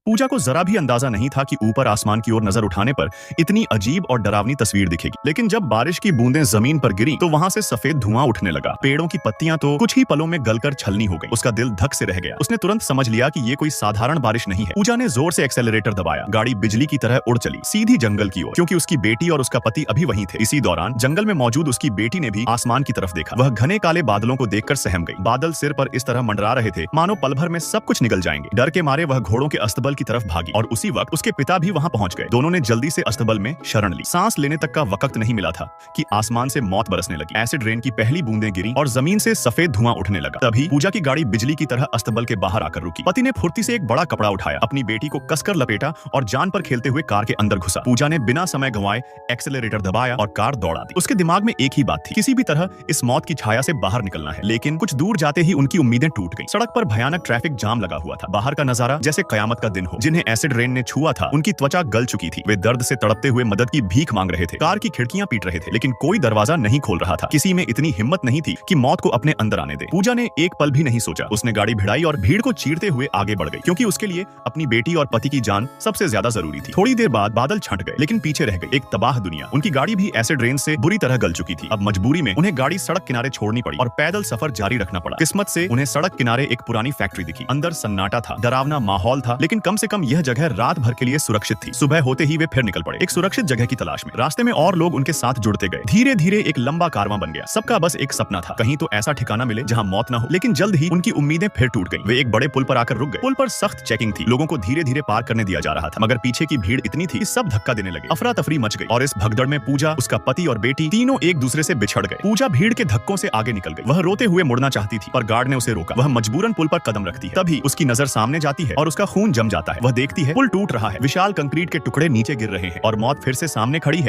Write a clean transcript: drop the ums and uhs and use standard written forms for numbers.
पूजा को जरा भी अंदाजा नहीं था कि ऊपर आसमान की ओर नजर उठाने पर इतनी अजीब और डरावनी तस्वीर दिखेगी। लेकिन जब बारिश की बूंदें जमीन पर गिरी तो वहां से सफेद धुआं उठने लगा। पेड़ों की पत्तियां तो कुछ ही पलों में गलकर छलनी हो गई। उसका दिल धक से रह गया। उसने तुरंत समझ लिया कि ये कोई साधारण बारिश नहीं है। पूजा ने जोर से एक्सेलरेटर दबाया। गाड़ी बिजली की तरह उड़ चली सीधी जंगल की ओर, क्योंकि उसकी बेटी और उसका पति अभी वहीं थे। इसी दौरान जंगल में मौजूद उसकी बेटी ने भी आसमान की तरफ देखा। वह घने काले बादलों को देखकर सहम गई। बादल सिर पर इस तरह मंडरा रहे थे मानो पल भर में सब कुछ निगल जाएंगे। डर के मारे वह घोड़ों के अस्तबल की तरफ भागी और उसी वक्त उसके पिता भी वहां पहुंच गए। दोनों ने जल्दी से अस्तबल में शरण ली। सांस लेने तक का वक्त नहीं मिला था कि आसमान से मौत बरसने लगी। एसिड रेन की पहली बूंदें गिरी और जमीन से सफेद धुआं उठने लगा। तभी पूजा की गाड़ी बिजली की तरह अस्तबल के बाहर आकर रुकी। पति ने फुर्ती से एक बड़ा कपड़ा उठाया, अपनी बेटी को कसकर लपेटा और जान पर खेलते हुए कार के अंदर घुसा। पूजा ने बिना समय गंवाए एक्सेलरेटर दबाया और कार दौड़ा दी। उसके दिमाग में एक ही बात थी, किसी भी तरह इस मौत की छाया से बाहर निकलना है। लेकिन कुछ दूर जाते ही उनकी उम्मीदें टूट गईं। सड़क पर भयानक ट्रैफिक जाम लगा हुआ था। बाहर का नजारा जैसे कयामत का दिन हो। जिन्हें एसिड रेन ने छुआ था उनकी त्वचा गल चुकी थी। वे दर्द से तड़पते हुए मदद की भीख मांग रहे थे। कार की खिड़कियां पीट रहे थे, लेकिन कोई दरवाजा नहीं खोल रहा था। किसी में इतनी हिम्मत नहीं थी कि मौत को अपने अंदर आने दे। पूजा ने एक पल भी नहीं सोचा। उसने गाड़ी भिड़ाई और भीड़ को चीरते हुए आगे बढ़ गई, क्योंकि उसके लिए अपनी बेटी और पति की जान सबसे ज्यादा जरूरी थी। थोड़ी देर बाद बादल छंट गए, लेकिन पीछे रह गई एक तबाह दुनिया। उनकी गाड़ी भी एसिड रेन से बुरी तरह गल चुकी थी। अब मजबूरी में उन्हें गाड़ी सड़क किनारे छोड़नी पड़ी और पैदल सफर जारी रखना पड़ा। किस्मत से उन्हें सड़क किनारे एक पुरानी फैक्ट्री दिखी। अंदर सन्नाटा था, डरावना माहौल था, लेकिन कम से कम यह जगह रात भर के लिए सुरक्षित थी। सुबह होते ही वे फिर निकल पड़े एक सुरक्षित जगह की तलाश में। रास्ते में और लोग उनके साथ जुड़ते गए। धीरे धीरे एक लंबा कारवां बन गया। सबका बस एक सपना था, कहीं तो ऐसा ठिकाना मिले जहां मौत न हो। लेकिन जल्द ही उनकी उम्मीदें फिर टूट गईं। वे एक बड़े पुल पर आकर रुक गए। पुल पर सख्त चेकिंग थी। लोगों को धीरे धीरे पार करने दिया जा रहा था, मगर पीछे की भीड़ इतनी थी कि सब धक्का देने लगे। अफरा तफरी मच गई और इस भगदड़ में पूजा, उसका पति और बेटी तीनों एक दूसरे से बिछड़ गए। पूजा भीड़ के धक्कों से आगे निकल गई। वह रोते हुए मुड़ना चाहती थी, पर गार्ड ने उसे रोका। वह मजबूरन पुल पर कदम रखती है। तभी उसकी नजर सामने जाती है और उसका खून जम जाता है। वह देखती है पुल टूट रहा है, विशाल कंक्रीट के टुकड़े नीचे गिर रहे हैं और मौत फिर से सामने खड़ी है।